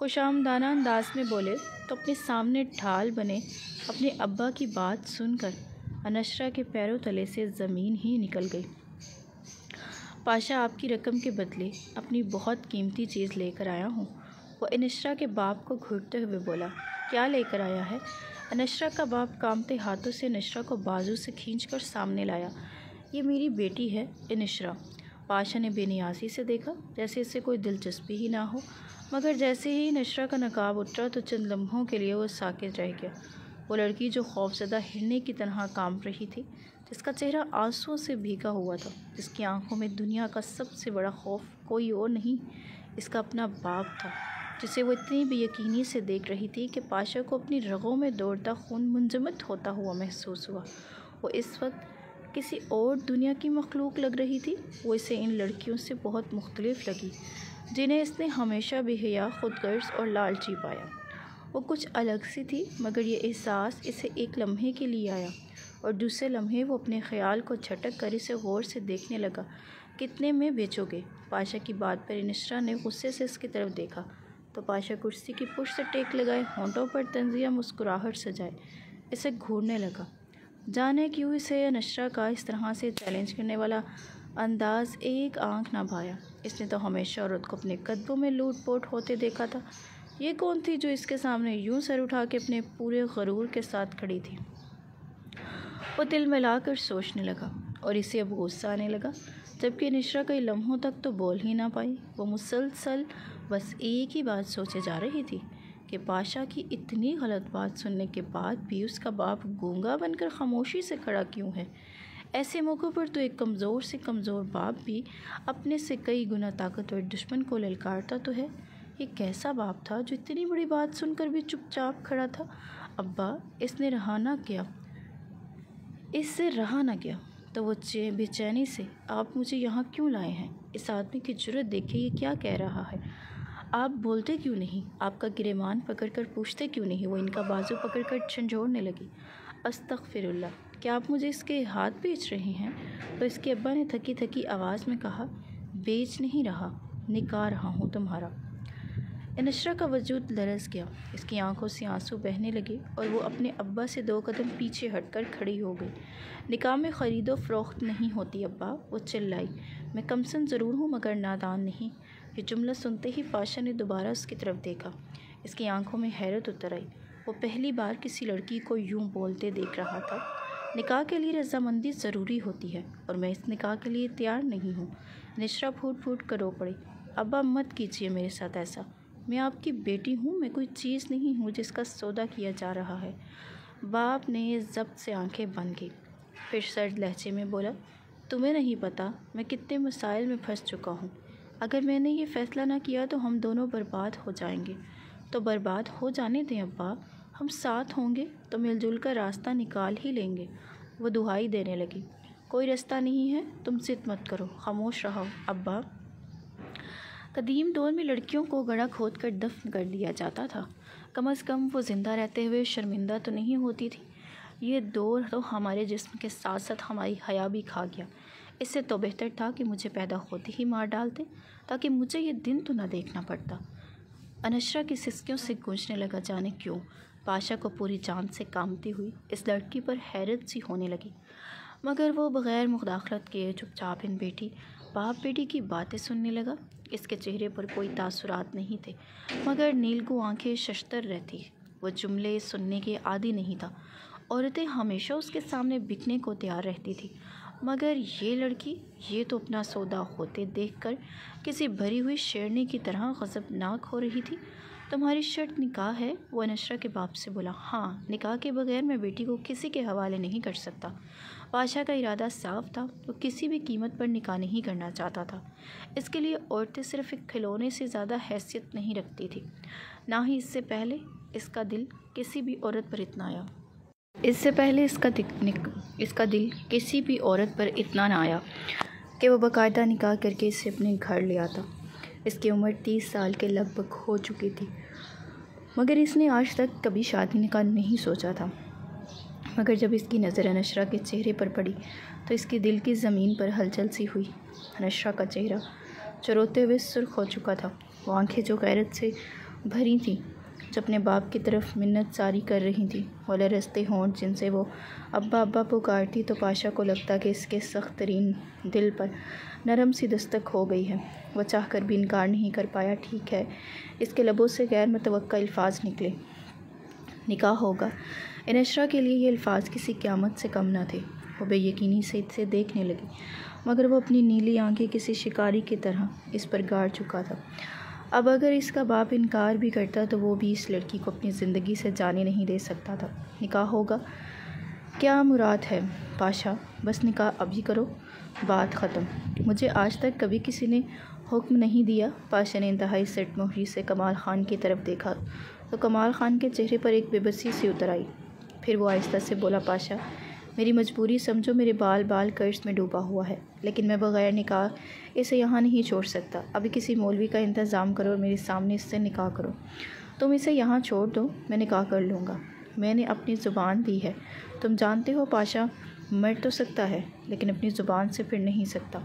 خوش آمدانہ انداز میں بولے تو اپنے سامنے ڈھال بنے اپنے ابا کی بات سن کر انشرا کے پیروں تلے سے زمین ہی نکل گئی۔ پاشا آپ کی رقم کے بدلے اپنی بہت قیمتی چیز لے کر آیا ہوں، وہ انشرا کے باپ کو گھٹتے ہوئے بولا۔ کیا لے کر آیا ہے؟ انشرا کا باپ کانپتے ہاتھوں سے انشرا کو بازو سے کھینچ کر سامنے لایا۔ یہ میری بیٹی ہے انشرا۔ پاشا نے بے نیازی سے دیکھا، جیسے اسے کوئی دلچسپی ہی نہ ہو، مگر جیسے ہی انشرا کا نقاب اترا تو چند لمحوں کے لیے وہ ساکت رہ گیا۔ وہ لڑکی جو خوفزدہ ہرنے کی طرح کانپ رہی تھی، جس کا چہرہ آنسوؤں سے بھیگا ہوا تھا، جس کی آنکھوں میں دنیا کا سب سے بڑا خوف کوئی اور نہیں، اس کا اپنا باپ تھا، جسے وہ اتنی بے یقینی سے دیکھ رہی تھی کہ پاشا کو اپنی رگوں میں دوڑتا خون منجمد ہوتا ہوا محسوس ہوا۔ وہ اس وقت کسی اور دنیا کی مخلوق لگ رہی تھی۔ وہ اسے ان لڑکیوں سے بہت مختلف لگی جنہیں اس نے ہمیشہ بے حیا، خود غرض اور لالچی پایا۔ وہ کچھ الگ سی تھی، مگر یہ احساس اسے ایک لمحے کے لیے آیا اور دوسرے لمحے وہ اپنے خیال کو جھٹک کر اسے غور سے دیکھنے لگا۔ کتنے میں بیچو گے؟ پاشا کی بات پر انشرا نے غصے سے اس کی طرف دیکھا تو پاشا کرسی کی پشت سے ٹیک لگائے ہونٹوں پر طنزیہ مسکراہٹ سجائے اسے گھورنے لگا۔ جانے کیوں اسے انشرا کا اس طرح سے چیلنج کرنے والا انداز ایک آنکھ نہ بھایا۔ اس نے تو ہمیشہ عورت کو اپنے قدموں میں لوٹ پوٹ ہوتے دیکھا تھا۔ یہ کون تھی جو اس کے سامنے یوں سر اٹھا کے اپنے پورے غرور کے ساتھ کھڑی تھی؟ وہ دل ملا کر سوچنے لگا اور اسے اب غصہ آنے لگا، جبکہ انشرا کئی لمحوں تک تو بول ہی نہ پائی۔ وہ مسلسل بس ایک ہی بات سوچے جا رہی تھی کہ پاشا کی اتنی غلط بات سننے کے بعد بھی اس کا باپ گونگا بن کر خاموشی سے کھڑا کیوں ہے؟ ایسے موقع پر تو ایک کمزور سے کمزور باپ بھی اپنے سے کئی گنا طاقتور دشمن کو للکارتا تو ہے۔ یہ کیسا باپ تھا جو اتنی بڑی بات سن کر بھی چپ چاپ کھڑا تھا؟ ابا، اس سے رہا نہ گیا تو وہ بے چینی سے، آپ مجھے یہاں کیوں لائے ہیں؟ اس آدمی کی جرأت دیکھیں، یہ کیا کہہ رہا ہے؟ آپ بولتے کیوں نہیں؟ آپ کا گریبان پکڑ کر پوچھتے کیوں نہیں؟ وہ ان کا بازو پکڑ کر جھنجھوڑنے لگی۔ استغفر اللہ، کیا آپ مجھے اس کے ہاتھ بیچ رہے ہیں؟ تو اس کے ابا نے تھکی تھکی آواز میں کہا، بیچ نہیں رہا، نکاح رہا ہوں تمہارا۔ انشرا کا وجود لرز گیا، اس کی آنکھوں سے آنسو بہنے لگے اور وہ اپنے ابا سے 2 قدم پیچھے ہٹ کر کھڑی ہو گئی۔ نکاح میں خرید و فروخت نہیں ہوتی ابا، وہ چلائی۔ میں کمسن ضرور ہوں مگر نادان نہیں۔ یہ جملہ سنتے ہی پاشا نے دوبارہ اس کی طرف دیکھا۔ اس کی آنکھوں میں حیرت اتر آئی۔ وہ پہلی بار کسی لڑکی کو یوں بولتے دیکھ رہا تھا۔ نکاح کے لیے رضامندی ضروری ہوتی ہے اور میں اس نکاح کے لیے تیار نہیں ہوں۔ انشرا پھوٹ پھوٹ کر رو پڑی۔ ابا، مت کیجیے میرے ساتھ ایسا، میں آپ کی بیٹی ہوں، میں کوئی چیز نہیں ہوں جس کا سودا کیا جا رہا ہے۔ باپ نے ضبط سے آنکھیں بند کی، پھر سرد لہجے میں بولا، تمہیں نہیں پتہ میں کتنے مسائل میں پھنس چکا ہوں۔ اگر میں نے یہ فیصلہ نہ کیا تو ہم دونوں برباد ہو جائیں گے۔ تو برباد ہو جانے دیں ابا، ہم ساتھ ہوں گے تو مل جل کر راستہ نکال ہی لیں گے۔ وہ دہائی دینے لگی، کوئی راستہ نہیں ہے، تم ضد مت کرو، خاموش رہو ابا۔ قدیم دور میں لڑکیوں کو گڑھا کھود کر دفن کر دیا جاتا تھا، کم از کم وہ زندہ رہتے ہوئے شرمندہ تو نہیں ہوتی تھی۔ یہ دور تو ہمارے جسم کے ساتھ ساتھ ہماری حیا بھی کھا گیا۔ اس سے تو بہتر تھا کہ مجھے پیدا ہوتے ہی مار ڈالتے تاکہ مجھے یہ دن تو نہ دیکھنا پڑتا۔ انشرا کی سسکیوں سے گونجنے لگا جانے کیوں پاشا کو پوری جان سے کانپتی ہوئی اس لڑکی پر حیرت سی ہونے لگی، مگر وہ بغیر مداخلت کیے چپ چاپ ان باپ بیٹی کی باتیں سننے لگا۔ اس کے چہرے پر کوئی تاثرات نہیں تھے، مگر نیلگوں آنکھیں ششتر رہتی۔ وہ جملے سننے کے عادی نہیں تھا۔ عورتیں ہمیشہ اس کے سامنے بکنے کو تیار رہتی تھی، مگر یہ لڑکی، یہ تو اپنا سودا ہوتے دیکھ کر کسی بھری ہوئی شیرنی کی طرح غضبناک ہو رہی تھی۔ تمہاری شرط نکاح ہے؟ وہ انشرا کے باپ سے بولا۔ ہاں، نکاح کے بغیر میں بیٹی کو کسی کے حوالے نہیں کر سکتا۔ پاشا کا ارادہ صاف تھا، وہ کسی بھی قیمت پر نکاح نہیں کرنا چاہتا تھا۔ اس کے لیے عورتیں صرف ایک کھلونے سے زیادہ حیثیت نہیں رکھتی تھی، نہ ہی اس سے پہلے اس کا دل کسی بھی عورت پر اتنا آیا۔ اس کا دل کسی بھی عورت پر اتنا نہ آیا کہ وہ باقاعدہ نکاح کر کے اسے اپنے گھر لے آتا۔ اس کی عمر 30 سال کے لگ بھگ ہو چکی تھی، مگر اس نے آج تک کبھی شادی کا نہیں سوچا تھا۔ مگر جب اس کی نظر انشرا کے چہرے پر پڑی تو اس کے دل کی زمین پر ہلچل سی ہوئی۔ انشرا کا چہرہ جو روتے ہوئے سرخ ہو چکا تھا، وہ آنکھیں جو غیرت سے بھری تھیں جو اپنے باپ کی طرف منت ساری کر رہی تھیں، وہ لرزتے ہونٹ جن سے وہ ابا ابا پکارتی تو پاشا کو لگتا کہ اس کے سخت ترین دل پر نرم سی دستک ہو گئی ہے۔ وہ چاہ کر بھی انکار نہیں کر پایا۔ ٹھیک ہے، اس کے لبوں سے غیر متوقع الفاظ نکلے، نکاح ہوگا۔ انشرا کے لیے یہ الفاظ کسی قیامت سے کم نہ تھے۔ وہ بے یقینی سے اسے دیکھنے لگی، مگر وہ اپنی نیلی آنکھیں کسی شکاری کی طرح اس پر گاڑ چکا تھا۔ اب اگر اس کا باپ انکار بھی کرتا تو وہ بھی اس لڑکی کو اپنی زندگی سے جانے نہیں دے سکتا تھا۔ نکاح ہوگا؟ کیا مراد ہے پاشا؟ بس نکاح ابھی کرو، بات ختم۔ مجھے آج تک کبھی کسی نے حکم نہیں دیا۔ پاشا نے انتہائی سٹ مہری سے کمال خان کی طرف دیکھا تو کمال خان کے چہرے پر ایک بے بسی سی اتر آئی۔ پھر وہ آہستہ سے بولا، پاشا میری مجبوری سمجھو، میرے بال بال قرض میں ڈوبا ہوا ہے، لیکن میں بغیر نکاح اسے یہاں نہیں چھوڑ سکتا۔ ابھی کسی مولوی کا انتظام کرو اور میرے سامنے اس سے نکاح کرو۔ تم اسے یہاں چھوڑ دو، میں نکاح کر لوں گا۔ میں نے اپنی زبان دی ہے، تم جانتے ہو پاشا، مر تو سکتا ہے لیکن اپنی زبان سے پھر نہیں سکتا۔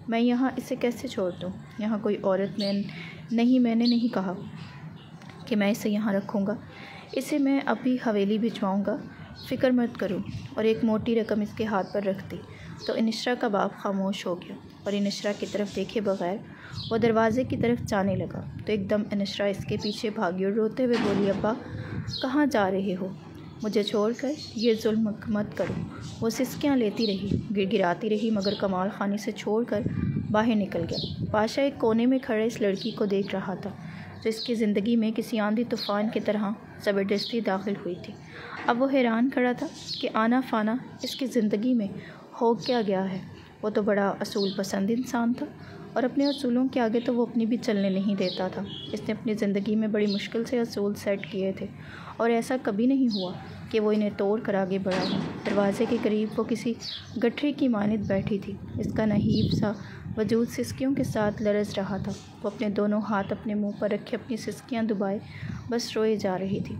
میں یہاں اسے کیسے چھوڑ دوں؟ یہاں کوئی عورت نہیں، میں نے نہیں کہا کہ میں اسے یہاں رکھوں گا۔ اسے میں ابھی حویلی بھجواؤں گا، فکر مت کرو۔ اور ایک موٹی رقم اس کے ہاتھ پر رکھ دی تو انشرا کا باپ خاموش ہو گیا اور انشرا کی طرف دیکھے بغیر وہ دروازے کی طرف جانے لگا تو ایک دم انشرا اس کے پیچھے بھاگی اور روتے ہوئے بولی، ابا کہاں جا رہے ہو؟ مجھے چھوڑ کر یہ ظلم مت کرو۔ وہ سسکیاں لیتی رہی، گڑگڑاتی رہی، مگر کمال خان اسے چھوڑ کر باہر نکل گیا۔ پاشا ایک کونے میں کھڑے اس لڑکی کو دیکھ رہا تھا جو اس کی زندگی میں کسی آندھی طوفان کی طرح زبردستی داخل ہوئی تھی۔ اب وہ حیران کھڑا تھا کہ آنا فانا اس کی زندگی میں ہو کیا گیا ہے۔ وہ تو بڑا اصول پسند انسان تھا اور اپنے اصولوں کے آگے تو وہ اپنی بھی چلنے نہیں دیتا تھا۔ اس نے اپنی زندگی میں بڑی مشکل سے اصول سیٹ کیے تھے اور ایسا کبھی نہیں ہوا کہ وہ انہیں توڑ کر آگے بڑھا ہو۔ دروازے کے قریب وہ کسی گٹھری کی مانند بیٹھی تھی، اس کا نہیب سا وجود سسکیوں کے ساتھ لرز رہا تھا۔ وہ اپنے دونوں ہاتھ اپنے منہ پر رکھے اپنی سسکیاں دبائے بس روئے جا رہی تھی۔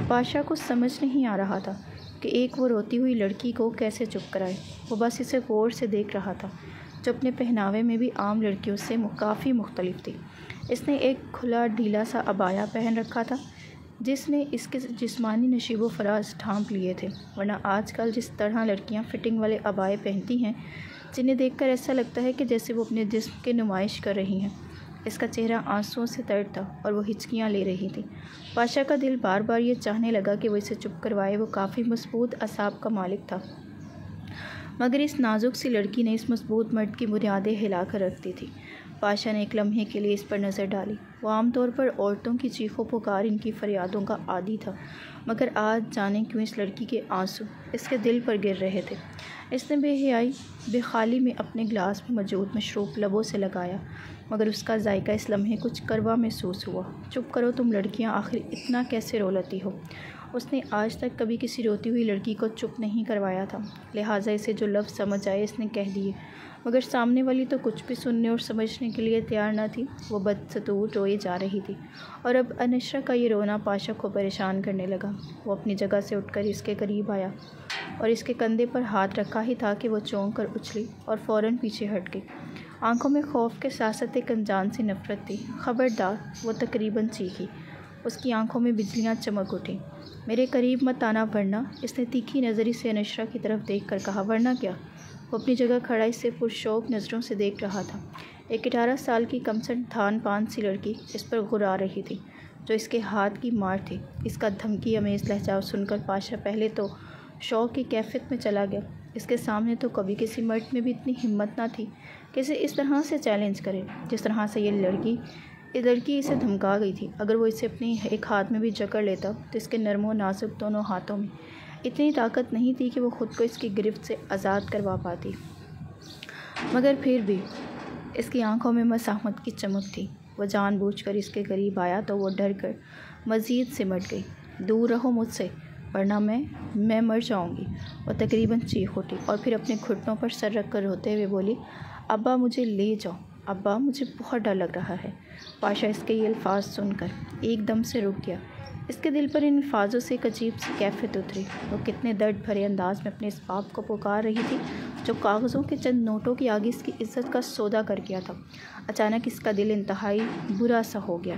پاشا کو سمجھ نہیں آ رہا تھا کہ ایک وہ روتی ہوئی لڑکی کو کیسے چپ کرائے۔ وہ بس اسے غور سے دیکھ رہا تھا جو اپنے پہناوے میں بھی عام لڑکیوں سے کافی مختلف تھی۔ اس نے ایک کھلا ڈھیلا سا عبایا پہن رکھا تھا جس نے اس کے جسمانی نشیب و فراز ڈھانپ لیے تھے، ورنہ آج کل جس طرح لڑکیاں فٹنگ والے عبائے پہنتی ہیں جنہیں دیکھ کر ایسا لگتا ہے کہ جیسے وہ اپنے جسم کی نمائش کر رہی ہیں۔ اس کا چہرہ آنسوؤں سے تر تھا اور وہ ہچکیاں لے رہی تھی۔ پاشا کا دل بار بار یہ چاہنے لگا کہ وہ اسے چپ کروائے۔ وہ کافی مضبوط اعصاب کا مالک تھا، مگر اس نازک سی لڑکی نے اس مضبوط مرد کی بنیادیں ہلا کر رکھ دی تھی۔ پاشا نے ایک لمحے کے لیے اس پر نظر ڈالی۔ وہ عام طور پر عورتوں کی چیخ و پکار، ان کی فریادوں کا عادی تھا، مگر آج جانے کیوں اس لڑکی کے آنسو اس کے دل پر گر رہے تھے۔ اس نے بے حیائی بے خالی میں اپنے گلاس میں موجود مشروب لبوں سے لگایا، مگر اس کا ذائقہ اس لمحے کچھ کڑوا محسوس ہوا۔ چپ کرو تم لڑکیاں، آخر اتنا کیسے رو لیتی ہو؟ اس نے آج تک کبھی کسی روتی ہوئی لڑکی کو چپ نہیں کروایا تھا، لہٰذا اسے جو لفظ سمجھ آئے اس نے کہہ دیے، مگر سامنے والی تو کچھ بھی سننے اور سمجھنے کے لیے تیار نہ تھی۔ وہ بدستور روئے جا رہی تھی اور اب انشرا کا یہ رونا پاشا کو پریشان کرنے لگا۔ وہ اپنی جگہ سے اٹھ کر اس کے قریب آیا اور اس کے کندھے پر ہاتھ رکھا ہی تھا کہ وہ چونک کر اچھلی اور فوراً پیچھے ہٹ گئی۔ آنکھوں میں خوف کے ساتھ ساتھ ایک انجان سی نفرت تھی۔ خبردار، وہ تقریباً چیخی۔ اس کی آنکھوں میں بجلیاں چمک اٹھیں۔ میرے قریب مت آنا ورنہ، اس نے تیکھی نظری سے انشرا کی طرف دیکھ کر کہا۔ ورنہ کیا؟ وہ اپنی جگہ کھڑا اسے پرشوق نظروں سے دیکھ رہا تھا۔ ایک 18 سال کی کمسن تھان پان سی لڑکی اس پر غر آ رہی تھی جو اس کے ہاتھ کی مار تھی۔ اس کا دھمکی امیز لہجہ سن کر پاشا پہلے تو شوق کی کیفیت میں چلا گیا۔ اس کے سامنے تو کبھی کسی مرد میں بھی اتنی ہمت نہ تھی کہ اسے اس طرح سے چیلنج کرے جس طرح سے یہ لڑکی اسے دھمکا گئی تھی۔ اگر وہ اسے اپنی ایک ہاتھ میں بھی جکڑ لیتا تو اس کے نرم و نازک دونوں ہاتھوں میں اتنی طاقت نہیں تھی کہ وہ خود کو اس کی گرفت سے آزاد کروا پاتی، مگر پھر بھی اس کی آنکھوں میں مسامت کی چمک تھی۔ وہ جان بوجھ کر اس کے قریب آیا تو وہ ڈر کر مزید سمٹ گئی۔ دور رہو مجھ سے ورنہ میں مر جاؤں گی، وہ تقریباً چیخ اٹھی اور پھر اپنے گھٹنوں پر سر رکھ کر روتے ہوئے بولی، ابا مجھے لے جاؤ، ابا مجھے بہت ڈر لگ رہا ہے۔ پاشا اس کے یہ الفاظ سن کر ایک دم سے رک گیا۔ اس کے دل پر ان الفاظوں سے ایک عجیب سی کیفیت اتری۔ وہ کتنے درد بھرے انداز میں اپنے اس باپ کو پکار رہی تھی جو کاغذوں کے چند نوٹوں کی آگے اس کی عزت کا سودا کر گیا تھا۔ اچانک اس کا دل انتہائی برا سا ہو گیا۔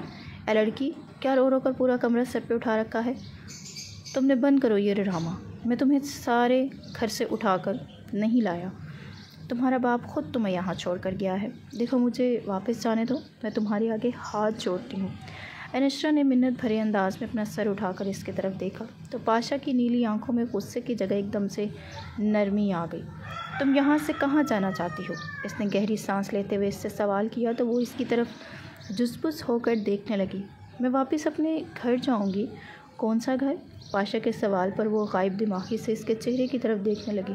اے لڑکی، کیا رو رو کر پورا کمرہ سر پہ اٹھا رکھا ہے؟ تم نے بند کرو یہ ڈرامہ، میں تمہیں سارے گھر سے اٹھا کر نہیں لایا، تمہارا باپ خود تمہیں یہاں چھوڑ کر گیا ہے، دیکھو مجھے واپس جانے دو، میں تمہارے آگے ہاتھ جوڑتی ہوں۔ انشرا نے منت بھرے انداز میں اپنا سر اٹھا کر اس کی طرف دیکھا تو پاشا کی نیلی آنکھوں میں غصے کی جگہ ایک دم سے نرمی آ گئی۔ تم یہاں سے کہاں جانا چاہتی ہو؟ اس نے گہری سانس لیتے ہوئے اس سے سوال کیا تو وہ اس کی طرف جزبز ہو کر دیکھنے لگی۔ میں واپس اپنے گھر جاؤں گی۔ کون سا گھر؟ پاشا کے سوال پر وہ غائب دماغی سے اس کے چہرے کی طرف دیکھنے لگی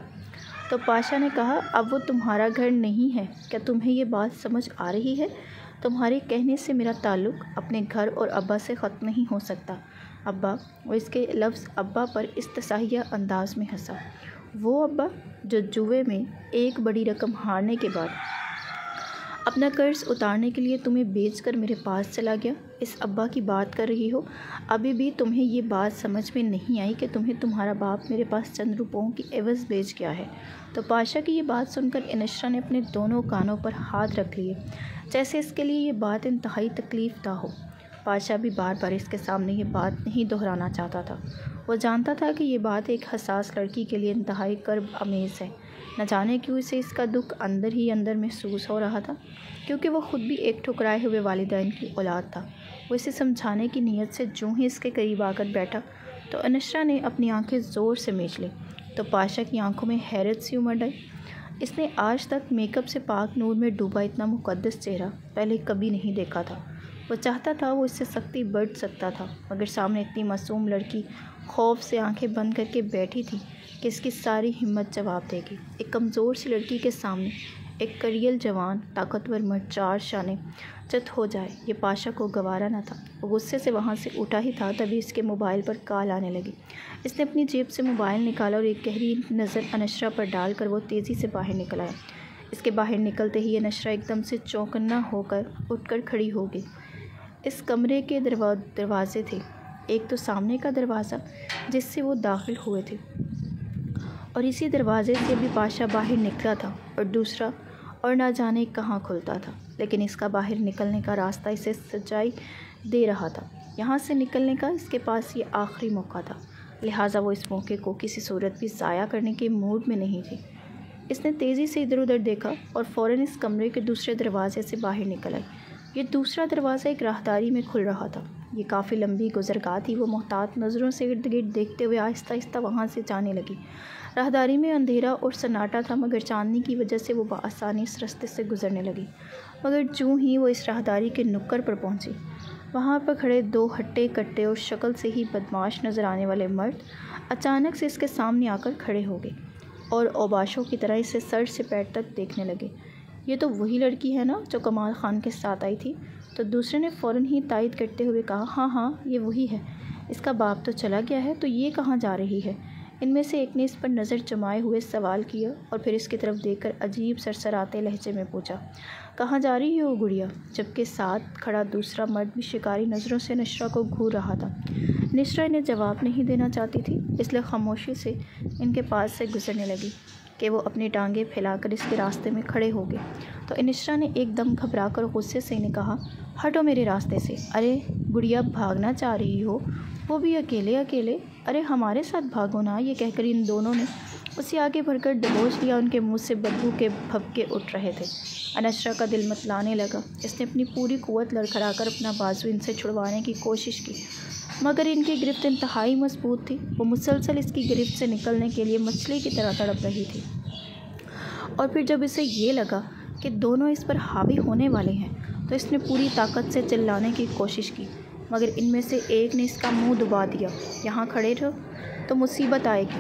تو پاشا نے کہا، اب وہ تمہارا گھر نہیں ہے، کیا تمہیں یہ بات سمجھ آ رہی ہے؟ تمہارے کہنے سے میرا تعلق اپنے گھر اور ابا سے ختم نہیں ہو سکتا۔ ابا؟ وہ اس کے لفظ ابا پر استثنائیہ انداز میں ہنسا۔ وہ ابا جو جوئے میں ایک بڑی رقم ہارنے کے بعد اپنا قرض اتارنے کے لیے تمہیں بیچ کر میرے پاس چلا گیا، اس ابا کی بات کر رہی ہو؟ ابھی بھی تمہیں یہ بات سمجھ میں نہیں آئی کہ تمہیں تمہارا باپ میرے پاس چند روپوں کی عوض بیچ گیا ہے؟ تو پاشا کی یہ بات سن کر انشرا نے اپنے دونوں کانوں پر ہاتھ رکھ لیے، جیسے اس کے لیے یہ بات انتہائی تکلیف دہ ہو۔ پاشا بھی بار بار اس کے سامنے یہ بات نہیں دہرانا چاہتا تھا۔ وہ جانتا تھا کہ یہ بات ایک حساس لڑکی کے لیے انتہائی کرب آمیز ہے۔ نہ جانے کیوں اسے اس کا دکھ اندر ہی اندر محسوس ہو رہا تھا، کیونکہ وہ خود بھی ایک ٹھکرائے ہوئے والدین کی اولاد تھا۔ وہ اسے سمجھانے کی نیت سے جوں ہی اس کے قریب آ کر بیٹھا تو انشرا نے اپنی آنکھیں زور سے میچ لیں تو پاشا کی آنکھوں میں حیرت سی امڑ آئی۔ اس نے آج تک میک اپ سے پاک نور میں ڈوبا اتنا مقدس چہرہ پہلے کبھی نہیں دیکھا تھا۔ وہ چاہتا تھا وہ اس سے سختی بڑھ سکتا تھا، مگر سامنے اتنی معصوم لڑکی خوف سے آنکھیں بند کر کے بیٹھی تھی کہ اس کی ساری ہمت جواب دے گی۔ ایک کمزور سی لڑکی کے سامنے ایک کڑیل جوان طاقتور مرد چار شانے چت ہو جائے، یہ پاشا کو گوارا نہ تھا۔ وہ غصے سے وہاں سے اٹھا ہی تھا تبھی اس کے موبائل پر کال آنے لگی۔ اس نے اپنی جیب سے موبائل نکالا اور ایک گہری نظر انشرا پر ڈال کر وہ تیزی سے باہر نکل آیا۔ اس کے باہر نکلتے ہی انشرا ایک دم سے چوکنا ہو کر اٹھ کر کھڑی ہو گئی۔ اس کمرے کے دروازے تھے، ایک تو سامنے کا دروازہ جس سے وہ داخل ہوئے تھے اور اسی دروازے سے بھی پاشا باہر نکلا تھا، اور دوسرا اور نہ جانے کہاں کھلتا تھا، لیکن اس کا باہر نکلنے کا راستہ اسے سچائی دے رہا تھا۔ یہاں سے نکلنے کا اس کے پاس یہ آخری موقع تھا، لہٰذا وہ اس موقع کو کسی صورت بھی ضائع کرنے کے موڈ میں نہیں تھی۔ اس نے تیزی سے ادھر ادھر دیکھا اور فوراً اس کمرے کے دوسرے دروازے سے باہر نکل آئی۔ یہ دوسرا دروازہ ایک راہداری میں کھل رہا تھا۔ یہ کافی لمبی گزرگاہ تھی۔ وہ محتاط نظروں سے ارد گرد دیکھتے ہوئے آہستہ آہستہ وہاں سے جانے لگی۔ راہداری میں اندھیرا اور سناٹا تھا، مگر چاندنی کی وجہ سے وہ بآسانی اس راستے سے گزرنے لگی۔ مگر جوں ہی وہ اس راہداری کے نکڑ پر پہنچی، وہاں پر کھڑے دو ہٹے کٹے اور شکل سے ہی بدمعاش نظر آنے والے مرد اچانک سے اس کے سامنے آ کر کھڑے ہو گئے اور اوباشوں کی طرح اسے سر سے پیر تک دیکھنے لگے۔ یہ تو وہی لڑکی ہے نا جو کمال خان کے ساتھ آئی تھی؟ تو دوسرے نے فوراً ہی تائید کرتے ہوئے کہا، ہاں ہاں یہ وہی ہے، اس کا باپ تو چلا گیا ہے تو یہ کہاں جا رہی ہے؟ ان میں سے ایک نے اس پر نظر جمائے ہوئے سوال کیا اور پھر اس کی طرف دیکھ کر عجیب سرسراتے لہجے میں پوچھا، کہاں جا رہی ہو گڑیا؟ جبکہ ساتھ کھڑا دوسرا مرد بھی شکاری نظروں سے نشرا کو گھور رہا تھا۔ نشرا انہیں جواب نہیں دینا چاہتی تھی، اس لیے خاموشی سے ان کے پاس سے گزرنے لگی کہ وہ اپنی ٹانگیں پھیلا کر اس کے راستے میں کھڑے ہو گئے تو انشرا نے ایک دم گھبرا کر غصے سے انہیں کہا، ہٹو میرے راستے سے۔ ارے گڑیا بھاگنا چاہ رہی ہو؟ وہ بھی اکیلے اکیلے؟ ارے ہمارے ساتھ بھاگو نا۔ یہ کہہ کر ان دونوں نے اسے آگے بڑھ کر دبوچ لیا۔ ان کے منہ سے بدبو کے بھبکے اٹھ رہے تھے۔ انشرا کا دل متلانے لگا۔ اس نے اپنی پوری قوت لڑکھڑا کر اپنا بازو ان سے چھڑوانے کی کوشش کی، مگر ان کی گرفت انتہائی مضبوط تھی۔ وہ مسلسل اس کی گرفت سے نکلنے کے لیے مچھلی کی طرح تڑپ رہی تھی، اور پھر جب اسے یہ لگا کہ دونوں اس پر حاوی ہونے والے ہیں تو اس نے پوری طاقت سے چلانے کی کوشش کی، مگر ان میں سے ایک نے اس کا منہ دبا دیا۔ یہاں کھڑے رہو تو مصیبت آئے گی،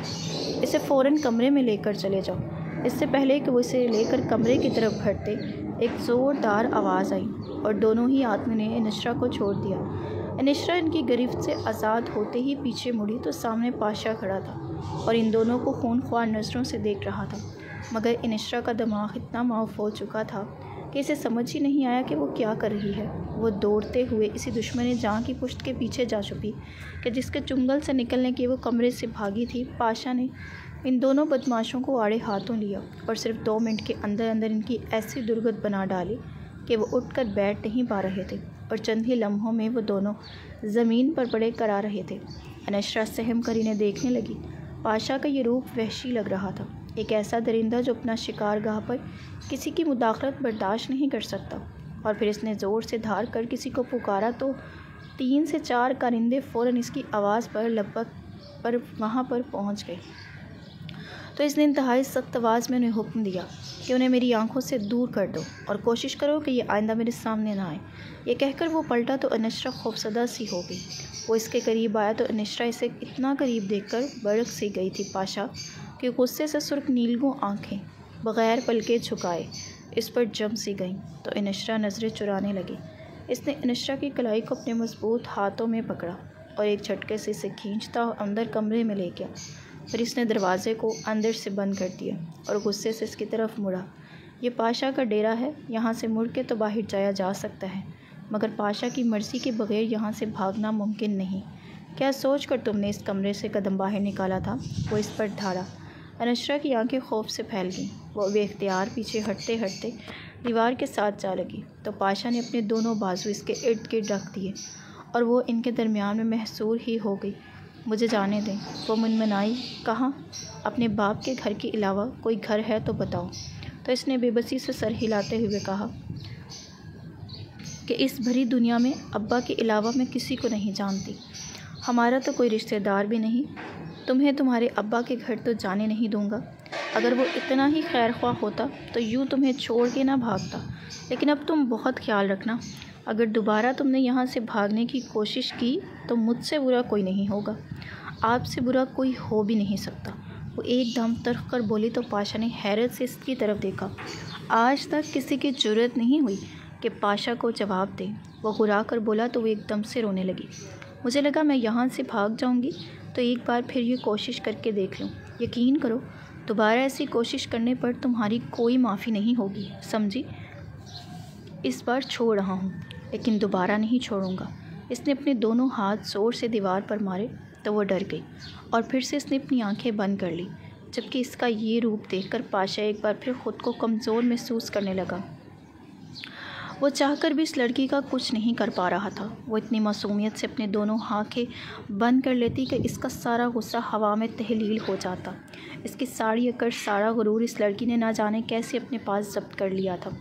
اسے فوراً کمرے میں لے کر چلے جاؤ۔ اس سے پہلے کہ وہ اسے لے کر کمرے کی طرف بڑھتے، ایک زوردار آواز آئی اور دونوں ہی آدمیوں نے انشرا کو چھوڑ دیا۔ انشرا ان کی گرفت سے آزاد ہوتے ہی پیچھے مڑی تو سامنے پاشا کھڑا تھا اور ان دونوں کو خون خوار نظروں سے دیکھ رہا تھا، مگر انشرا کا دماغ اتنا معاف ہو چکا تھا کہ اسے سمجھ ہی نہیں آیا کہ وہ کیا کر رہی ہے۔ وہ دوڑتے ہوئے اسی دشمن جاں کی پشت کے پیچھے جا چھپی کہ جس کے چنگل سے نکلنے کے وہ کمرے سے بھاگی تھی۔ پاشا نے ان دونوں بدماشوں کو آڑے ہاتھوں لیا اور صرف 2 منٹ کے اندر اندر ان کی ایسی درگت بنا ڈالی کہ وہ اٹھ کر بیٹھ نہیں پا رہے تھے۔ اور چند ہی لمحوں میں وہ دونوں زمین پر پڑے کرا رہے تھے۔ انشرا سہم کر انہیں دیکھنے لگی۔ پاشا کا یہ روپ وحشی لگ رہا تھا، ایک ایسا درندہ جو اپنا شکار گاہ پر کسی کی مداخلت برداشت نہیں کر سکتا۔ اور پھر اس نے زور سے دھار کر کسی کو پکارا تو 3 سے 4 کارندے فوراً اس کی آواز پر لبک پر وہاں پر پہنچ گئے۔ تو اس نے انتہائی سخت آواز میں انہیں حکم دیا کہ انہیں میری آنکھوں سے دور کر دو اور کوشش کرو کہ یہ آئندہ میرے سامنے نہ آئے۔ یہ کہہ کر وہ پلٹا تو انشرا خوفزدہ سی ہو گئی۔ وہ اس کے قریب آیا تو انشرا اسے اتنا قریب دیکھ کر بڑک سی گئی تھی پاشا کہ غصے سے سرخ نیلگوں آنکھیں بغیر پلکیں جھکائے اس پر جم سی گئیں تو انشرا نظریں چرانے لگی۔ اس نے انشرا کی کلائی کو اپنے مضبوط ہاتھوں میں پکڑا اور ایک جھٹکے سے اسے کھینچتا اندر کمرے میں لے گیا۔ پھر اس نے دروازے کو اندر سے بند کر دیا اور غصے سے اس کی طرف مڑا۔ یہ پاشا کا ڈیرا ہے، یہاں سے مڑ کے تو باہر جایا جا سکتا ہے، مگر پاشا کی مرضی کے بغیر یہاں سے بھاگنا ممکن نہیں۔ کیا سوچ کر تم نے اس کمرے سے قدم باہر نکالا تھا؟ وہ اس پر ڈھالا۔ انشرا کی آنکھیں خوف سے پھیل گئیں۔ وہ بے اختیار پیچھے ہٹتے ہٹتے دیوار کے ساتھ جا لگی تو پاشا نے اپنے دونوں بازو اس کے ارد گرد رکھ دیے اور وہ ان کے درمیان میں محصور ہی ہو گئی۔ مجھے جانے دیں، وہ منمنائی۔ کہاں؟ اپنے باپ کے گھر کے علاوہ کوئی گھر ہے تو بتاؤ۔ تو اس نے بے بسی سے سر ہلاتے ہوئے کہا کہ اس بھری دنیا میں ابا کے علاوہ میں کسی کو نہیں جانتی۔ ہمارا تو کوئی رشتہ دار بھی نہیں۔ تمہیں تمہارے ابا کے گھر تو جانے نہیں دوں گا۔ اگر وہ اتنا ہی خیر خواہ ہوتا تو یوں تمہیں چھوڑ کے نہ بھاگتا۔ لیکن اب تم بہت خیال رکھنا، اگر دوبارہ تم نے یہاں سے بھاگنے کی کوشش کی تو مجھ سے برا کوئی نہیں ہوگا، آپ سے برا کوئی ہو بھی نہیں سکتا۔ وہ ایک دم ترخ کر بولی تو پاشا نے حیرت سے اس کی طرف دیکھا۔ آج تک کسی کی جرأت نہیں ہوئی کہ پاشا کو جواب دے۔ وہ گھرا کر بولا تو وہ ایک دم سے رونے لگی۔ مجھے لگا میں یہاں سے بھاگ جاؤں گی تو ایک بار پھر یہ کوشش کر کے دیکھ لوں۔ یقین کرو دوبارہ ایسی کوشش کرنے پر تمہاری کوئی معافی نہیں ہوگی، سمجھی؟ اس بار چھوڑ رہا ہوں لیکن دوبارہ نہیں چھوڑوں گا۔ اس نے اپنے دونوں ہاتھ زور سے دیوار پر مارے تو وہ ڈر گئی اور پھر سے اس نے اپنی آنکھیں بند کر لی، جبکہ اس کا یہ روپ دیکھ کر پاشا ایک بار پھر خود کو کمزور محسوس کرنے لگا۔ وہ چاہ کر بھی اس لڑکی کا کچھ نہیں کر پا رہا تھا۔ وہ اتنی معصومیت سے اپنے دونوں آنکھیں بند کر لیتی کہ اس کا سارا غصہ ہوا میں تحلیل ہو جاتا۔ اس کی ساری اکڑ، سارا غرور اس لڑکی نے نہ جانے کیسے اپنے پاس ضبط کر لیا تھا۔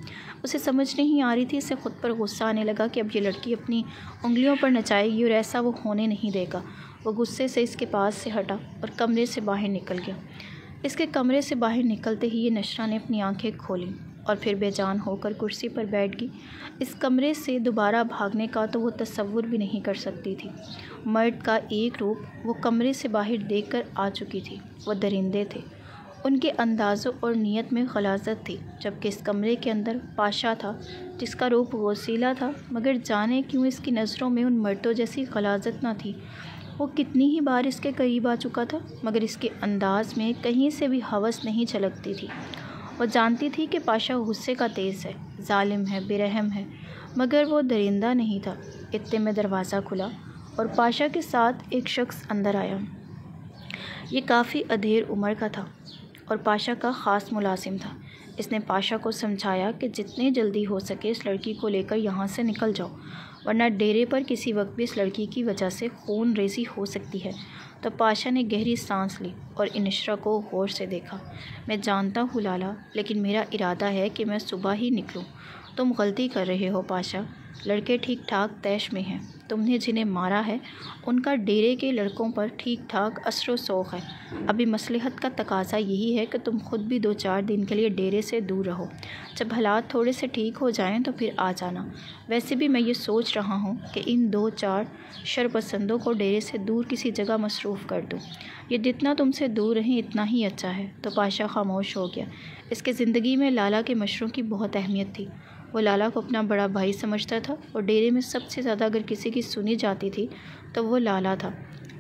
اسے سمجھ نہیں آ رہی تھی، اسے خود پر غصہ آنے لگا کہ اب یہ لڑکی اپنی انگلیوں پر نچائے گی اور ایسا وہ ہونے نہیں دے گا۔ وہ غصے سے اس کے پاس سے ہٹا اور کمرے سے باہر نکل گیا۔ اس کے کمرے سے باہر نکلتے ہی یہ نشرہ نے اپنی آنکھیں کھولیں اور پھر بے جان ہو کر کرسی پر بیٹھ گئی۔ اس کمرے سے دوبارہ بھاگنے کا تو وہ تصور بھی نہیں کر سکتی تھی۔ مرد کا ایک روپ وہ کمرے سے باہر دیکھ کر آ چکی تھی۔ وہ درندے تھے، ان کے انداز اور نیت میں غلاظت تھی، جبکہ اس کمرے کے اندر پاشا تھا جس کا روپ غوثیلا تھا، مگر جانے کیوں اس کی نظروں میں ان مردوں جیسی غلاظت نہ تھی۔ وہ کتنی ہی بار اس کے قریب آ چکا تھا مگر اس کے انداز میں کہیں سے بھی ہوس نہیں جھلکتی تھی۔ وہ جانتی تھی کہ پاشا غصے کا تیز ہے، ظالم ہے، بے رحم ہے، مگر وہ درندہ نہیں تھا۔ اتنے میں دروازہ کھلا اور پاشا کے ساتھ ایک شخص اندر آیا۔ یہ کافی ادھیر عمر کا تھا اور پاشا کا خاص ملازم تھا۔ اس نے پاشا کو سمجھایا کہ جتنی جلدی ہو سکے اس لڑکی کو لے کر یہاں سے نکل جاؤ، ورنہ ڈیرے پر کسی وقت بھی اس لڑکی کی وجہ سے خون ریزی ہو سکتی ہے۔ تو پاشا نے گہری سانس لی اور انشرا کو غور سے دیکھا۔ میں جانتا ہوں لالا، لیکن میرا ارادہ ہے کہ میں صبح ہی نکلوں۔ تم غلطی کر رہے ہو پاشا، لڑکے ٹھیک ٹھاک طیش میں ہیں۔ تم نے جنہیں مارا ہے ان کا ڈیرے کے لڑکوں پر ٹھیک ٹھاک اثر و سوق ہے۔ ابھی مصلحت کا تقاضا یہی ہے کہ تم خود بھی 2-4 دن کے لیے ڈیرے سے دور رہو۔ جب حالات تھوڑے سے ٹھیک ہو جائیں تو پھر آ جانا۔ ویسے بھی میں یہ سوچ رہا ہوں کہ ان 2-4 شرپسندوں کو ڈیرے سے دور کسی جگہ مصروف کر دوں۔ یہ جتنا تم سے دور رہیں اتنا ہی اچھا ہے۔ تو پاشا خاموش ہو گیا۔ اس کے زندگی میں لالا کے مشوروں کی بہت اہمیت تھی۔ وہ لالا کو اپنا بڑا بھائی سمجھتا تھا اور ڈیرے میں سب سے زیادہ اگر کسی کی سنی جاتی تھی تو وہ لالا تھا۔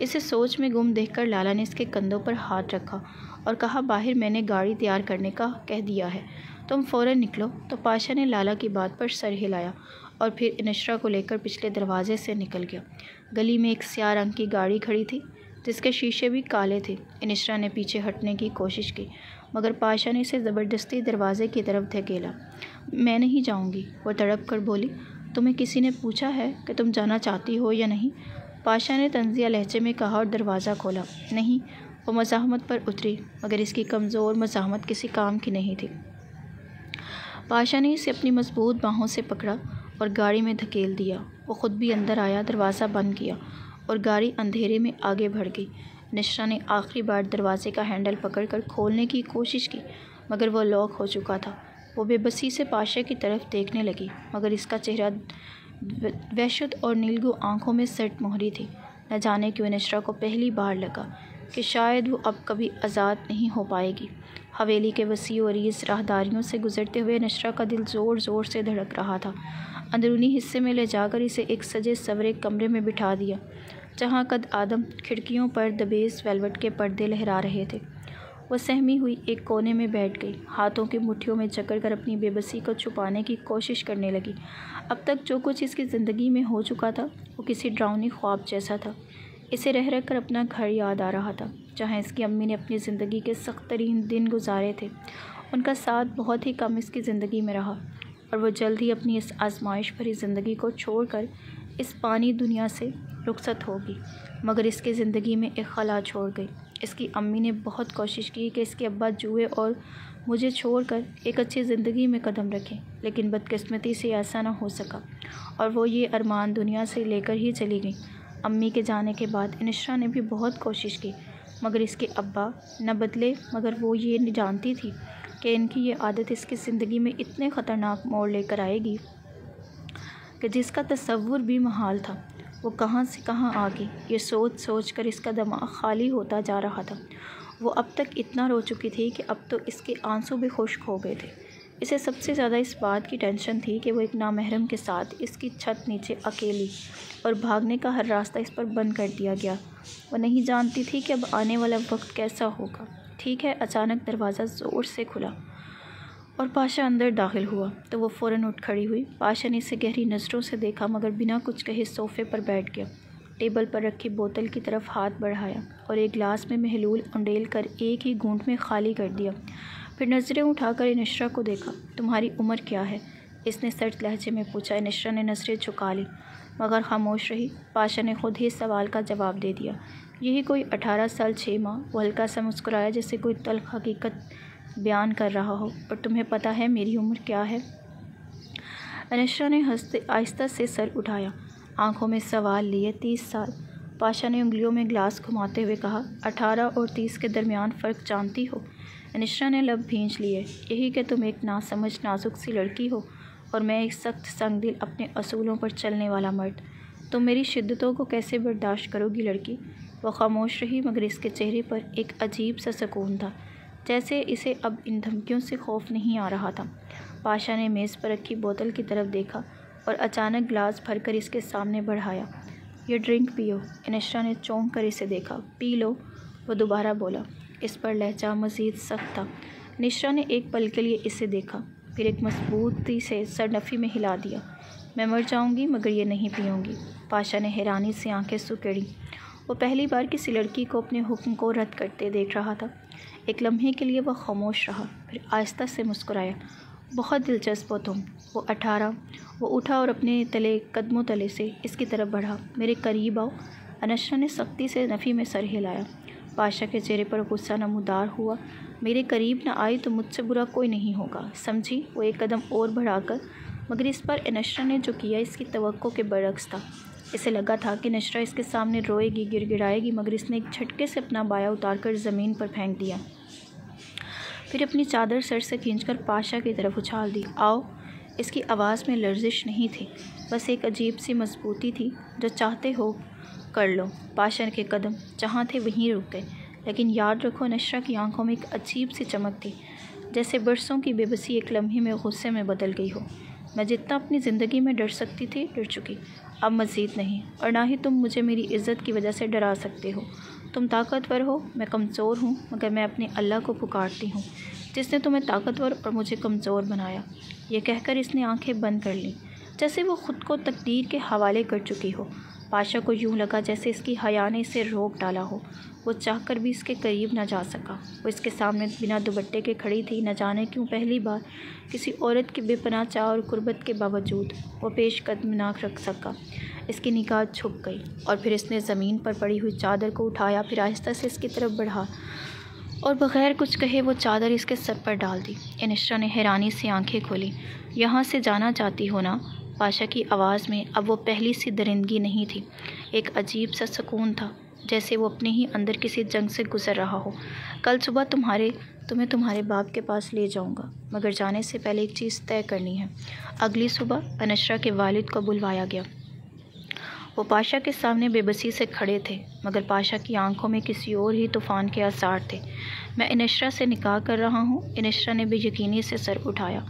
اسے سوچ میں گم دیکھ کر لالا نے اس کے کندھوں پر ہاتھ رکھا اور کہا، باہر میں نے گاڑی تیار کرنے کا کہہ دیا ہے، تم فوراً نکلو۔ تو پاشا نے لالا کی بات پر سر ہلایا اور پھر انشرا کو لے کر پچھلے دروازے سے نکل گیا۔ گلی میں ایک سیاہ رنگ کی گاڑی کھڑی تھی جس کے شیشے بھی کالے تھے۔ انشرا نے پیچھے ہٹنے کی کوشش کی مگر پاشا نے اسے زبردستی دروازے کی طرف دھکیلا۔ میں نہیں جاؤں گی، وہ تڑپ کر بولی۔ تمہیں کسی نے پوچھا ہے کہ تم جانا چاہتی ہو یا نہیں؟ پاشا نے طنزیہ لہجے میں کہا اور دروازہ کھولا۔ نہیں، وہ مزاحمت پر اتری، مگر اس کی کمزور مزاحمت کسی کام کی نہیں تھی۔ پاشا نے اسے اپنی مضبوط باہوں سے پکڑا اور گاڑی میں دھکیل دیا۔ وہ خود بھی اندر آیا، دروازہ بند کیا اور گاڑی اندھیرے میں آگے بڑھ گئی۔ نشرا نے آخری بار دروازے کا ہینڈل پکڑ کر کھولنے کی کوشش کی، مگر وہ لاک ہو چکا تھا۔ وہ بے بسی سے پاشا کی طرف دیکھنے لگی، مگر اس کا چہرہ وحشت اور نیلگوں آنکھوں میں سرد مہری تھی۔ نہ جانے کیوں نشرا کو پہلی بار لگا کہ شاید وہ اب کبھی آزاد نہیں ہو پائے گی۔ حویلی کے وسیع و عریض راہداریوں سے گزرتے ہوئے نشرا کا دل زور زور سے دھڑک رہا تھا۔ اندرونی حصے میں لے جا کر اسے ایک سجے سورے کمرے میں بٹھا دیا، جہاں قد آدم کھڑکیوں پر دبیز ویلوٹ کے پردے لہرا رہے تھے۔ وہ سہمی ہوئی ایک کونے میں بیٹھ گئی، ہاتھوں کی مٹھیوں میں جکڑ کر اپنی بے بسی کو چھپانے کی کوشش کرنے لگی۔ اب تک جو کچھ اس کی زندگی میں ہو چکا تھا وہ کسی ڈراؤنی خواب جیسا تھا۔ اسے رہ رہ کر اپنا گھر یاد آ رہا تھا، جہاں اس کی امی نے اپنی زندگی کے سخت ترین دن گزارے تھے۔ ان کا ساتھ بہت ہی کم اس کی زندگی میں رہا، اور وہ جلد ہی اپنی اس آزمائش بھری زندگی کو چھوڑ کر اس فانی دنیا سے رخصت ہوگی۔ مگر اس کی زندگی میں ایک خلا چھوڑ گئی۔ اس کی امی نے بہت کوشش کی کہ اس کے ابا جوئے اور مجھے چھوڑ کر ایک اچھی زندگی میں قدم رکھیں، لیکن بدقسمتی سے ایسا نہ ہو سکا، اور وہ یہ ارمان دنیا سے لے کر ہی چلی گئیں۔ امی کے جانے کے بعد انشرا نے بھی بہت کوشش کی، مگر اس کے ابا نہ بدلے، مگر وہ یہ جانتی تھی کہ ان کی یہ عادت اس کی زندگی میں اتنے خطرناک موڑ لے کر آئے گی کہ جس کا تصور بھی محال تھا۔ وہ کہاں سے کہاں آ گئی، یہ سوچ سوچ کر اس کا دماغ خالی ہوتا جا رہا تھا۔ وہ اب تک اتنا رو چکی تھی کہ اب تو اس کے آنسو بھی خشک ہو گئے تھے۔ اسے سب سے زیادہ اس بات کی ٹینشن تھی کہ وہ ایک نامحرم کے ساتھ اس کی چھت نیچے اکیلی، اور بھاگنے کا ہر راستہ اس پر بند کر دیا گیا۔ وہ نہیں جانتی تھی کہ اب آنے والا وقت کیسا ہوگا۔ ٹھیک ہے، اچانک دروازہ زور سے کھلا اور پاشا اندر داخل ہوا تو وہ فوراً اٹھ کھڑی ہوئی۔ پاشا نے اسے گہری نظروں سے دیکھا، مگر بنا کچھ کہے صوفے پر بیٹھ گیا۔ ٹیبل پر رکھی بوتل کی طرف ہاتھ بڑھایا اور ایک گلاس میں محلول انڈیل کر ایک ہی گھونٹ میں خالی کر دیا۔ پھر نظریں اٹھا کر انشرا کو دیکھا۔ تمہاری عمر کیا ہے؟ اس نے سرد لہجے میں پوچھا۔ انشرا نے نظریں جھکا لیں، مگر خاموش رہی۔ پاشا نے خود ہی سوال کا جواب دے دیا۔ یہی کوئی 18 سال 6 ماہ۔ وہ ہلکا سا مسکرایا، جیسے کوئی تلخ حقیقت بیان کر رہا ہو۔ اور تمہیں پتہ ہے میری عمر کیا ہے؟ انشرا نے آہستہ سے سر اٹھایا، آنکھوں میں سوال لیے۔ 30 سال۔ پاشا نے انگلیوں میں گلاس گھماتے ہوئے کہا۔ 18 اور 30 کے درمیان فرق جانتی ہو؟ انشرا نے لب بھینچ لیے۔ یہی کہ تم ایک ناسمجھ نازک سی لڑکی ہو اور میں ایک سخت سنگ دل اپنے اصولوں پر چلنے والا مرد۔ تم میری شدتوں کو کیسے برداشت کرو گی لڑکی؟ وہ خاموش رہی، مگر اس کے چہرے پر ایک عجیب سا سکون تھا، جیسے اسے اب ان دھمکیوں سے خوف نہیں آ رہا تھا۔ پاشا نے میز پر رکھی بوتل کی طرف دیکھا اور اچانک گلاس بھر کر اس کے سامنے بڑھایا۔ یہ ڈرنک پیو۔ انشرا نے چونک کر اسے دیکھا۔ پی لو، وہ دوبارہ بولا۔ اس پر لہجہ مزید سخت تھا۔ انشرا نے ایک پل کے لیے اسے دیکھا، پھر ایک مضبوطی سے سر نفی میں ہلا دیا۔ میں مر جاؤں گی مگر یہ نہیں پیوں گی۔ پاشا نے حیرانی سے آنکھیں سکیڑیں۔ وہ پہلی بار کسی لڑکی کو اپنے حکم کو رد کرتے دیکھ رہا تھا۔ ایک لمحے کے لیے وہ خاموش رہا، پھر آہستہ سے مسکرایا۔ بہت دلچسپ ہو تم۔ وہ 18۔ وہ اٹھا اور اپنے قدموں تلے سے اس کی طرف بڑھا۔ میرے قریب آؤ۔ انشرا نے سختی سے نفی میں سر ہلایا۔ پاشا کے چہرے پر غصہ نمودار ہوا۔ میرے قریب نہ آئی تو مجھ سے برا کوئی نہیں ہوگا، سمجھی؟ وہ ایک قدم اور بڑھا کر، مگر اس پر انشرا نے جو کیا اس کی توقع کے برعکس تھا۔ اسے لگا تھا کہ انشرا اس کے سامنے روئے گی، گڑ گڑائے گی، مگر اس نے ایک جھٹکے سے اپنا بایا اتار کر زمین پر پھینک دیا، پھر اپنی چادر سر سے کھینچ کر پاشا کی طرف اچھال دی۔ آؤ۔ اس کی آواز میں لرزش نہیں تھی، بس ایک عجیب سی مضبوطی تھی۔ جو چاہتے ہو کر لو۔ پاشا کے قدم جہاں تھے وہیں رک گئے، لیکن یاد رکھو انشرا کی آنکھوں میں ایک عجیب سی چمک تھی، جیسے برسوں کی بے بسی ایک لمحے میں غصے میں بدل گئی ہو۔ میں جتنا اپنی زندگی میں ڈر سکتی تھی ڈر چکی، اب مزید نہیں، اور نہ ہی تم مجھے میری عزت کی وجہ سے ڈرا سکتے ہو۔ تم طاقتور ہو، میں کمزور ہوں، مگر میں اپنے اللہ کو پکارتی ہوں جس نے تمہیں طاقتور اور مجھے کمزور بنایا۔ یہ کہہ کر اس نے آنکھیں بند کر لیں، جیسے وہ خود کو تقدیر کے حوالے کر چکی ہو۔ پاشا کو یوں لگا جیسے اس کی حیا نے اسے روک ڈالا ہو۔ وہ چاہ کر بھی اس کے قریب نہ جا سکا۔ وہ اس کے سامنے بنا دوپٹے کے کھڑی تھی، نہ جانے کیوں پہلی بار کسی عورت کی بے پناہ چاہ اور قربت کے باوجود وہ پیش قدم نہ رکھ سکا۔ اس کی نگاہ جھک گئی اور پھر اس نے زمین پر پڑی ہوئی چادر کو اٹھایا، پھر آہستہ سے اس کی طرف بڑھا اور بغیر کچھ کہے وہ چادر اس کے سر پر ڈال دی۔ انشرا نے حیرانی سے آنکھیں کھولیں۔ یہاں سے جانا چاہتی ہو نا؟ پاشا کی آواز میں اب وہ پہلی سی درندگی نہیں تھی، ایک عجیب سا سکون تھا، جیسے وہ اپنے ہی اندر کسی جنگ سے گزر رہا ہو۔ کل صبح تمہیں تمہارے باپ کے پاس لے جاؤں گا، مگر جانے سے پہلے ایک چیز طے کرنی ہے۔ اگلی صبح انشرا کے والد کو بلوایا گیا۔ وہ پاشا کے سامنے بے بسی سے کھڑے تھے، مگر پاشا کی آنکھوں میں کسی اور ہی طوفان کے آثار تھے۔ میں انشرا سے نکاح کر رہا ہوں۔ انشرا نے بے یقینی سے سر اٹھایا۔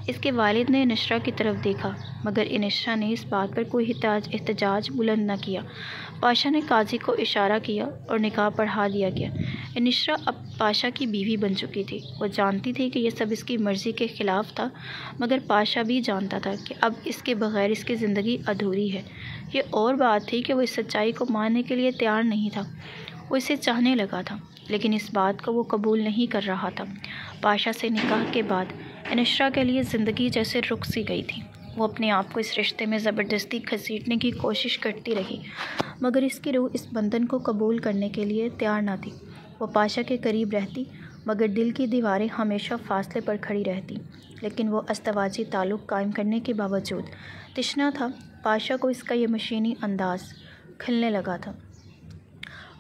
اس کے والد نے انشرا کی طرف دیکھا، مگر انشرا نے اس بات پر کوئی احتجاج بلند نہ کیا۔ پاشا نے قاضی کو اشارہ کیا اور نکاح پڑھا دیا گیا۔ انشرا اب پاشا کی بیوی بن چکی تھی۔ وہ جانتی تھی کہ یہ سب اس کی مرضی کے خلاف تھا، مگر پاشا بھی جانتا تھا کہ اب اس کے بغیر اس کی زندگی ادھوری ہے۔ یہ اور بات تھی کہ وہ اس سچائی کو ماننے کے لیے تیار نہیں تھا۔ وہ اسے چاہنے لگا تھا، لیکن اس بات کو وہ قبول نہیں کر رہا تھا۔ پاشا سے نکاح کے بعد انشرا کے لیے زندگی جیسے رک سی گئی تھی۔ وہ اپنے آپ کو اس رشتے میں زبردستی گھسیٹنے کی کوشش کرتی رہی، مگر اس کی روح اس بندھن کو قبول کرنے کے لیے تیار نہ تھی۔ وہ پاشا کے قریب رہتی، مگر دل کی دیواریں ہمیشہ فاصلے پر کھڑی رہتی۔ لیکن وہ ازدواجی تعلق قائم کرنے کے باوجود تشنا تھا۔ پاشا کو اس کا یہ مشینی انداز کھلنے لگا تھا۔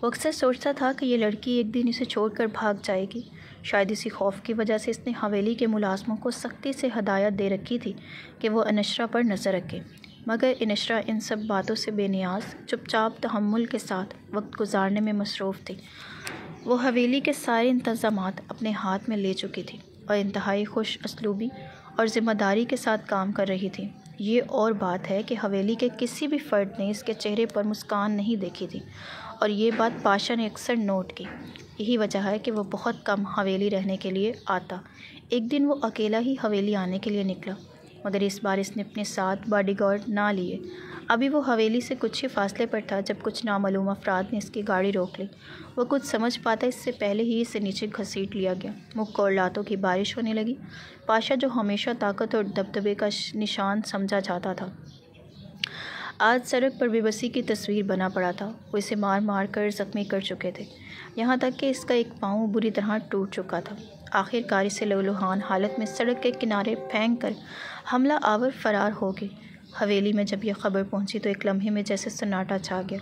وہ اکثر سوچتا تھا کہ یہ لڑکی ایک دن اسے چھوڑ کر بھاگ جائے گی۔ شاید اسی خوف کی وجہ سے اس نے حویلی کے ملازموں کو سختی سے ہدایت دے رکھی تھی کہ وہ انشرا پر نظر رکھے، مگر انشرا ان سب باتوں سے بے نیاز، چپ چاپ تحمل کے ساتھ وقت گزارنے میں مصروف تھی۔ وہ حویلی کے سارے انتظامات اپنے ہاتھ میں لے چکی تھی اور انتہائی خوش اسلوبی اور ذمہ داری کے ساتھ کام کر رہی تھی۔ یہ اور بات ہے کہ حویلی کے کسی بھی فرد نے اس کے چہرے پر مسکان نہیں دیکھی تھی، اور یہ بات پاشا نے اکثر نوٹ کی۔ یہی وجہ ہے کہ وہ بہت کم حویلی رہنے کے لیے آتا۔ ایک دن وہ اکیلا ہی حویلی آنے کے لیے نکلا، مگر اس بار اس نے اپنے ساتھ باڈی گارڈ نہ لیے۔ ابھی وہ حویلی سے کچھ ہی فاصلے پر تھا جب کچھ نامعلوم افراد نے اس کی گاڑی روک لی۔ وہ کچھ سمجھ پاتا اس سے پہلے ہی اسے نیچے گھسیٹ لیا گیا۔ منہ کھول لاتوں کی بارش ہونے لگی۔ پاشا، جو ہمیشہ طاقت اور دبدبے کا نشان سمجھا جاتا تھا، آج سڑک پر بے بسی کی تصویر بنا پڑا تھا۔ وہ اسے مار مار کر زخمی کر چکے تھے، یہاں تک کہ اس کا ایک پاؤں بری طرح ٹوٹ چکا تھا۔ آخر کار اسے لہولہان حالت میں سڑک کے کنارے پھینک کر حملہ آور فرار ہو گئی۔ حویلی میں جب یہ خبر پہنچی تو ایک لمحے میں جیسے سناٹا چھا گیا،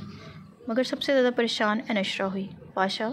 مگر سب سے زیادہ پریشان انشرا ہوئی۔ پاشا